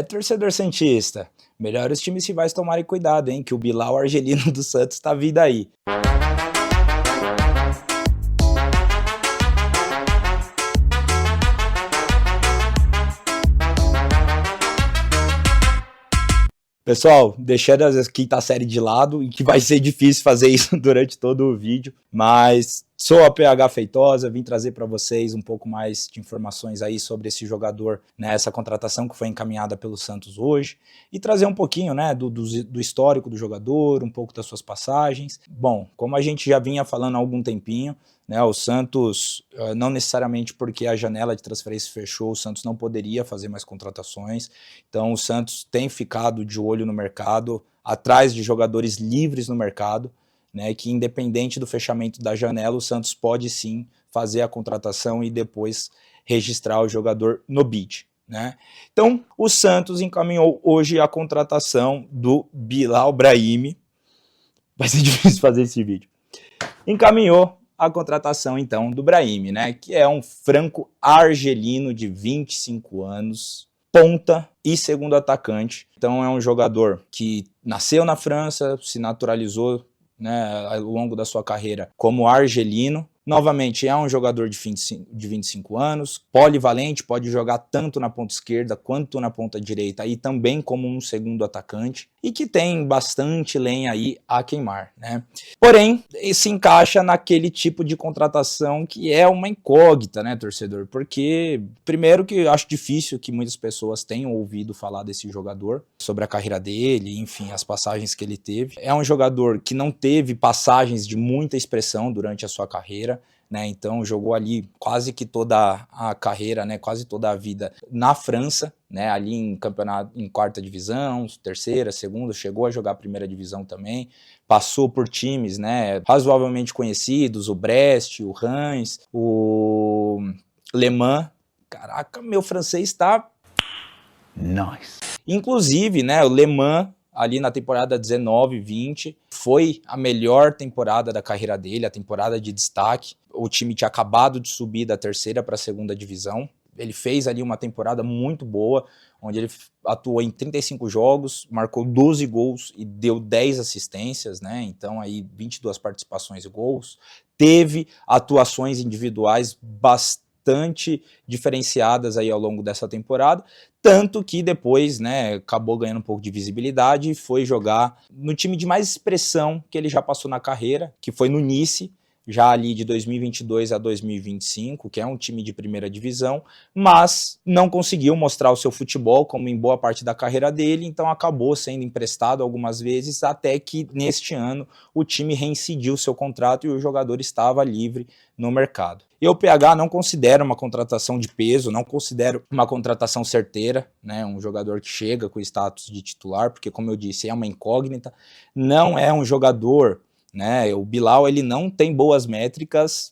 Torcedor santista, melhor os times rivais tomarem cuidado, hein, que o Bilal Argelino do Santos tá vindo aí. Pessoal, deixando a quinta série de lado, e que vai ser difícil fazer isso durante todo o vídeo, mas sou a PH Feitosa, vim trazer para vocês um pouco mais de informações aí sobre esse jogador, né, essa contratação que foi encaminhada pelo Santos hoje, e trazer um pouquinho, né, do histórico do jogador, um pouco das suas passagens. Bom, como a gente já vinha falando há algum tempinho, né, o Santos, não necessariamente porque a janela de transferência fechou, o Santos não poderia fazer mais contratações, então o Santos tem ficado de olho no mercado, atrás de jogadores livres no mercado, né, que independente do fechamento da janela, o Santos pode sim fazer a contratação e depois registrar o jogador no bid. Né? Então o Santos encaminhou hoje a contratação do Bilal Brahimi, vai ser difícil fazer esse vídeo, encaminhou a contratação, então, do Brahimi, né, que é um franco-argelino de 25 anos, ponta e segundo atacante. Então é um jogador que nasceu na França, se naturalizou, né, ao longo da sua carreira como argelino. Novamente, é um jogador de 25 anos, polivalente, pode jogar tanto na ponta esquerda quanto na ponta direita e também como um segundo atacante, e que tem bastante lenha aí a queimar, né? Porém, se encaixa naquele tipo de contratação que é uma incógnita, né, torcedor? Porque, primeiro, que eu acho difícil que muitas pessoas tenham ouvido falar desse jogador, sobre a carreira dele, enfim, as passagens que ele teve. É um jogador que não teve passagens de muita expressão durante a sua carreira, né, então jogou ali quase que toda a carreira, né, quase toda a vida na França, né, ali em campeonato, em quarta divisão, terceira, segunda, chegou a jogar a primeira divisão também, passou por times, né, razoavelmente conhecidos, o Brest, o Reims, o Le Mans. Caraca, meu francês tá nice. Inclusive, né, o Le Mans ali na temporada 19-20, foi a melhor temporada da carreira dele, a temporada de destaque. O time tinha acabado de subir da terceira para a segunda divisão. Ele fez ali uma temporada muito boa, onde ele atuou em 35 jogos, marcou 12 gols e deu 10 assistências, né? Então aí 22 participações e gols. Teve atuações individuais bastante diferenciadas aí ao longo dessa temporada, tanto que depois, né, acabou ganhando um pouco de visibilidade e foi jogar no time de mais expressão que ele já passou na carreira, que foi no Nice, já ali de 2022 a 2025, que é um time de primeira divisão, mas não conseguiu mostrar o seu futebol, como em boa parte da carreira dele, então acabou sendo emprestado algumas vezes, até que neste ano o time reincidiu seu contrato e o jogador estava livre no mercado. Eu, PH, não considero uma contratação de peso, não considero uma contratação certeira, né, um jogador que chega com status de titular, porque, como eu disse, é uma incógnita, não é um jogador, né, o Bilal, ele não tem boas métricas,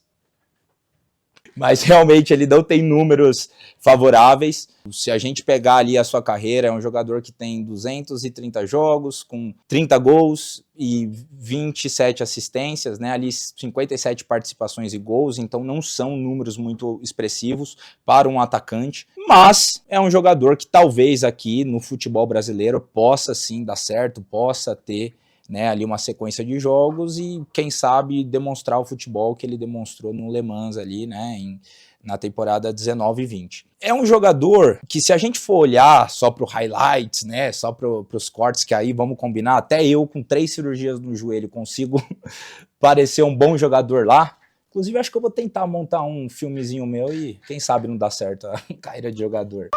mas realmente ele não tem números favoráveis. Se a gente pegar ali a sua carreira, é um jogador que tem 230 jogos, com 30 gols e 27 assistências, né? Ali 57 participações e gols, então não são números muito expressivos para um atacante, mas é um jogador que talvez aqui no futebol brasileiro possa sim dar certo, possa ter, né, ali uma sequência de jogos e quem sabe demonstrar o futebol que ele demonstrou no Le Mans ali, né, na temporada 19-20. É um jogador que, se a gente for olhar só para o highlights, né, só para os cortes, que aí vamos combinar, até eu com 3 cirurgias no joelho consigo parecer um bom jogador lá. Inclusive acho que eu vou tentar montar um filmezinho meu e quem sabe não dá certo a carreira de jogador.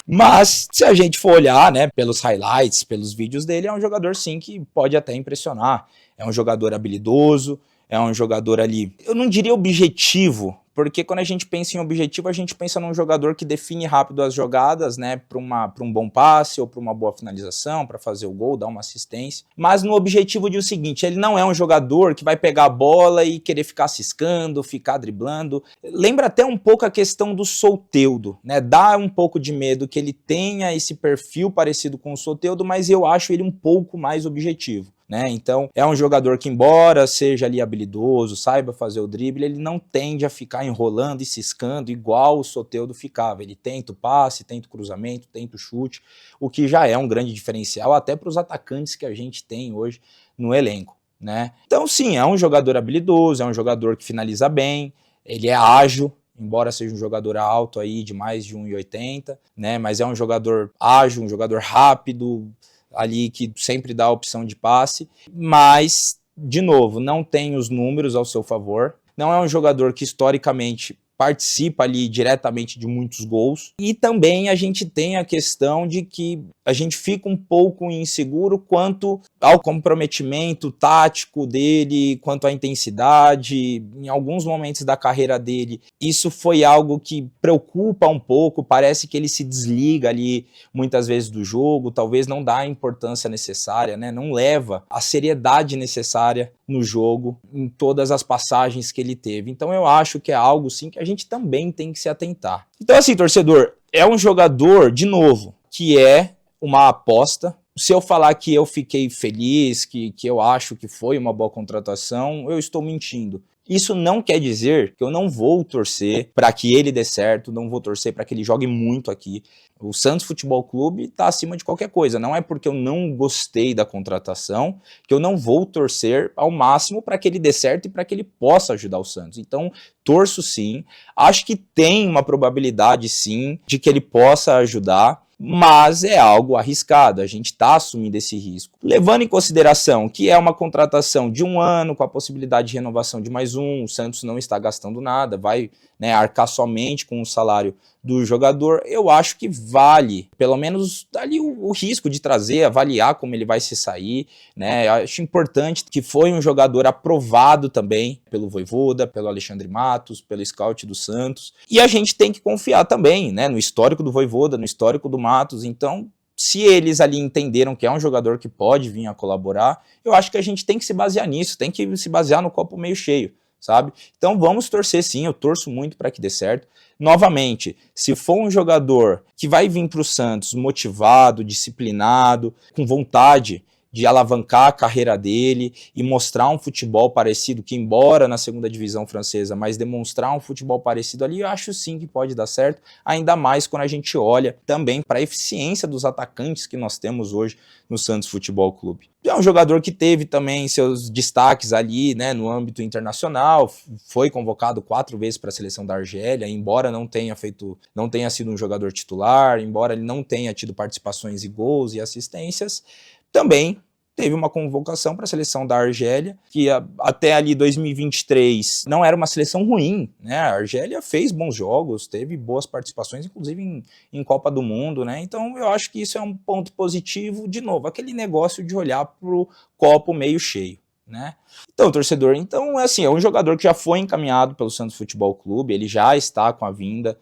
Mas, se a gente for olhar, né, pelos highlights, pelos vídeos dele, é um jogador sim que pode até impressionar. É um jogador habilidoso, é um jogador ali, eu não diria objetivo, porque quando a gente pensa em objetivo, a gente pensa num jogador que define rápido as jogadas, né, para um bom passe ou para uma boa finalização, para fazer o gol, dar uma assistência. Mas no objetivo diz o seguinte, ele não é um jogador que vai pegar a bola e querer ficar ciscando, ficar driblando. Lembra até um pouco a questão do Soteldo, né, dá um pouco de medo que ele tenha esse perfil parecido com o Soteldo, mas eu acho ele um pouco mais objetivo. né? Então é um jogador que, embora seja ali habilidoso, saiba fazer o drible, ele não tende a ficar enrolando e ciscando igual o Soteldo ficava. Ele tenta o passe, tenta o cruzamento, tenta o chute, o que já é um grande diferencial até para os atacantes que a gente tem hoje no elenco, né? Então sim, é um jogador habilidoso, é um jogador que finaliza bem, ele é ágil, embora seja um jogador alto aí de mais de 1,80, né? Mas é um jogador ágil, um jogador rápido, ali que sempre dá a opção de passe, mas, de novo, não tem os números ao seu favor, não é um jogador que historicamente participa ali diretamente de muitos gols, e também a gente tem a questão de que a gente fica um pouco inseguro quanto ao comprometimento tático dele, quanto à intensidade. Em alguns momentos da carreira dele, isso foi algo que preocupa um pouco, parece que ele se desliga ali muitas vezes do jogo, talvez não dá a importância necessária, né? Não leva a seriedade necessária no jogo, em todas as passagens que ele teve. Então eu acho que é algo sim que a gente também tem que se atentar. Então assim, torcedor, é um jogador, de novo, que é uma aposta. Se eu falar que eu fiquei feliz, que eu acho que foi uma boa contratação, eu estou mentindo. Isso não quer dizer que eu não vou torcer para que ele dê certo, não vou torcer para que ele jogue muito aqui. O Santos Futebol Clube está acima de qualquer coisa. Não é porque eu não gostei da contratação que eu não vou torcer ao máximo para que ele dê certo e para que ele possa ajudar o Santos. Então, torço sim. Acho que tem uma probabilidade sim de que ele possa ajudar, mas é algo arriscado, a gente está assumindo esse risco. Levando em consideração que é uma contratação de 1 ano, com a possibilidade de renovação de mais um, o Santos não está gastando nada, vai, né, arcar somente com o salário do jogador, eu acho que vale, pelo menos ali o risco de trazer, avaliar como ele vai se sair, né? Eu acho importante que foi um jogador aprovado também pelo Vojvoda, pelo Alexandre Matos, pelo scout do Santos, e a gente tem que confiar também, né, no histórico do Vojvoda, no histórico do Matos. Então, se eles ali entenderam que é um jogador que pode vir a colaborar, eu acho que a gente tem que se basear nisso, tem que se basear no copo meio cheio, sabe? Então vamos torcer sim, eu torço muito para que dê certo. Novamente, se for um jogador que vai vir para o Santos motivado, disciplinado, com vontade de alavancar a carreira dele e mostrar um futebol parecido, que embora na segunda divisão francesa, mas demonstrar um futebol parecido ali, eu acho sim que pode dar certo, ainda mais quando a gente olha também para a eficiência dos atacantes que nós temos hoje no Santos Futebol Clube. É um jogador que teve também seus destaques ali, né, no âmbito internacional, foi convocado 4 vezes para a seleção da Argélia, embora não tenha sido um jogador titular, embora ele não tenha tido participações e gols e assistências, também teve uma convocação para a seleção da Argélia, que até ali 2023 não era uma seleção ruim, né? A Argélia fez bons jogos, teve boas participações, inclusive em Copa do Mundo, né? Então eu acho que isso é um ponto positivo, de novo, aquele negócio de olhar para o copo meio cheio, né? Então, torcedor, assim, é um jogador que já foi encaminhado pelo Santos Futebol Clube, ele já está com a vinda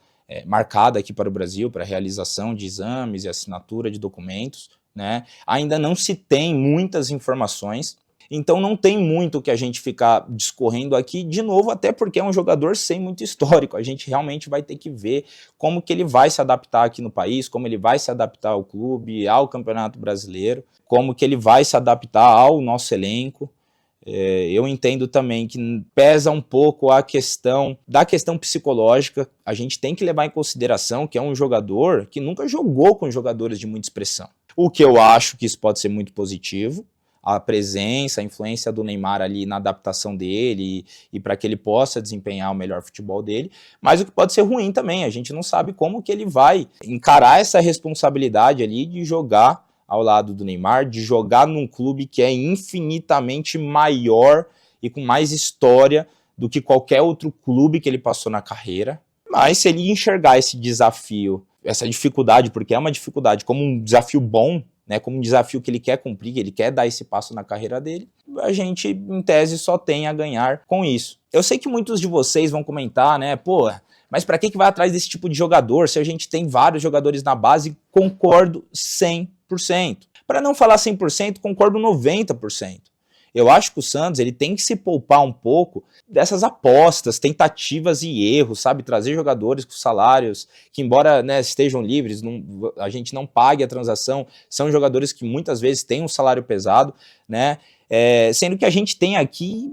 marcada aqui para o Brasil, para a realização de exames e assinatura de documentos, né? Ainda não se tem muitas informações, então não tem muito que a gente ficar discorrendo aqui, de novo, até porque é um jogador sem muito histórico. A gente realmente vai ter que ver como que ele vai se adaptar aqui no país, como ele vai se adaptar ao clube, ao Campeonato Brasileiro, como que ele vai se adaptar ao nosso elenco. Eu entendo também que pesa um pouco a questão psicológica. A gente tem que levar em consideração que é um jogador que nunca jogou com jogadores de muita expressão. O que eu acho que isso pode ser muito positivo, a presença, a influência do Neymar ali na adaptação dele e para que ele possa desempenhar o melhor futebol dele, mas o que pode ser ruim também, a gente não sabe como que ele vai encarar essa responsabilidade ali de jogar ao lado do Neymar, de jogar num clube que é infinitamente maior e com mais história do que qualquer outro clube que ele passou na carreira. Mas se ele enxergar esse desafio, essa dificuldade, porque é uma dificuldade, como um desafio bom, né, como um desafio que ele quer cumprir, que ele quer dar esse passo na carreira dele, a gente, em tese, só tem a ganhar com isso. Eu sei que muitos de vocês vão comentar, né, mas para que vai atrás desse tipo de jogador se a gente tem vários jogadores na base? Concordo 100%. Para não falar 100%, concordo 90%. Eu acho que o Santos ele tem que se poupar um pouco dessas apostas, tentativas e erros, sabe? Trazer jogadores com salários que, embora, né, estejam livres, a gente não pague a transação, são jogadores que muitas vezes têm um salário pesado, né? Sendo que a gente tem aqui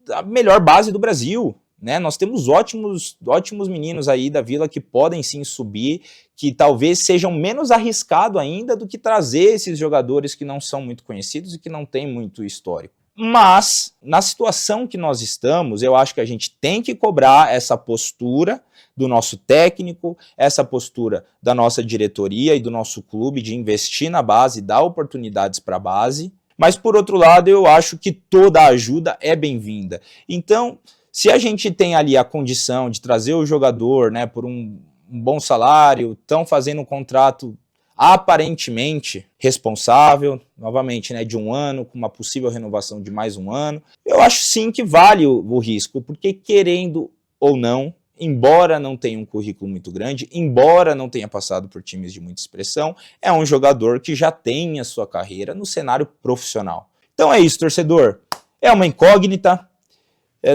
a melhor base do Brasil, né? Nós temos ótimos meninos aí da Vila que podem sim subir, que talvez sejam menos arriscado ainda do que trazer esses jogadores que não são muito conhecidos e que não têm muito histórico. Mas, na situação que nós estamos, eu acho que a gente tem que cobrar essa postura do nosso técnico, essa postura da nossa diretoria e do nosso clube de investir na base, dar oportunidades para a base. Mas, por outro lado, eu acho que toda ajuda é bem-vinda. Então, se a gente tem ali a condição de trazer o jogador, né, por um bom salário, estão fazendo um contrato aparentemente responsável, novamente, né, de 1 ano, com uma possível renovação de mais 1 ano, eu acho sim que vale o risco, porque querendo ou não, embora não tenha um currículo muito grande, embora não tenha passado por times de muita expressão, é um jogador que já tem a sua carreira no cenário profissional. Então é isso, torcedor. É uma incógnita,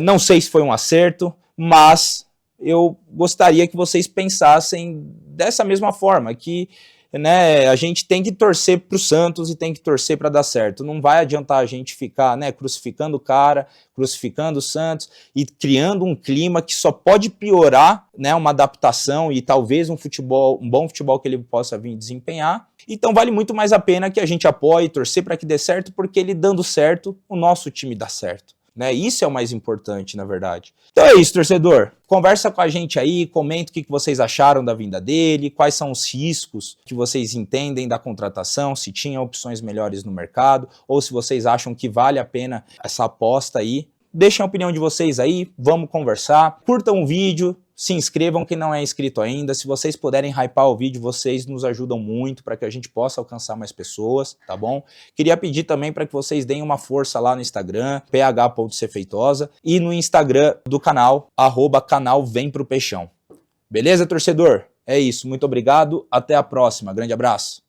não sei se foi um acerto, mas eu gostaria que vocês pensassem dessa mesma forma, que, né, a gente tem que torcer para o Santos e tem que torcer para dar certo. Não vai adiantar a gente ficar, né, crucificando o cara, crucificando o Santos e criando um clima que só pode piorar, né, uma adaptação e talvez um bom futebol que ele possa vir desempenhar. Então vale muito mais a pena que a gente apoie, torcer para que dê certo, porque ele dando certo, o nosso time dá certo. Né? Isso é o mais importante, na verdade. Então é isso, torcedor. Conversa com a gente aí, comenta o que vocês acharam da vinda dele, quais são os riscos que vocês entendem da contratação, se tinha opções melhores no mercado, ou se vocês acham que vale a pena essa aposta aí. Deixem a opinião de vocês aí, vamos conversar. Curtam o vídeo, se inscrevam quem não é inscrito ainda. Se vocês puderem hypar o vídeo, vocês nos ajudam muito para que a gente possa alcançar mais pessoas, tá bom? Queria pedir também para que vocês deem uma força lá no Instagram, ph.cfeitosa, e no Instagram do canal, @canal Vem Pro Peixão. Beleza, torcedor? É isso, muito obrigado, até a próxima, grande abraço.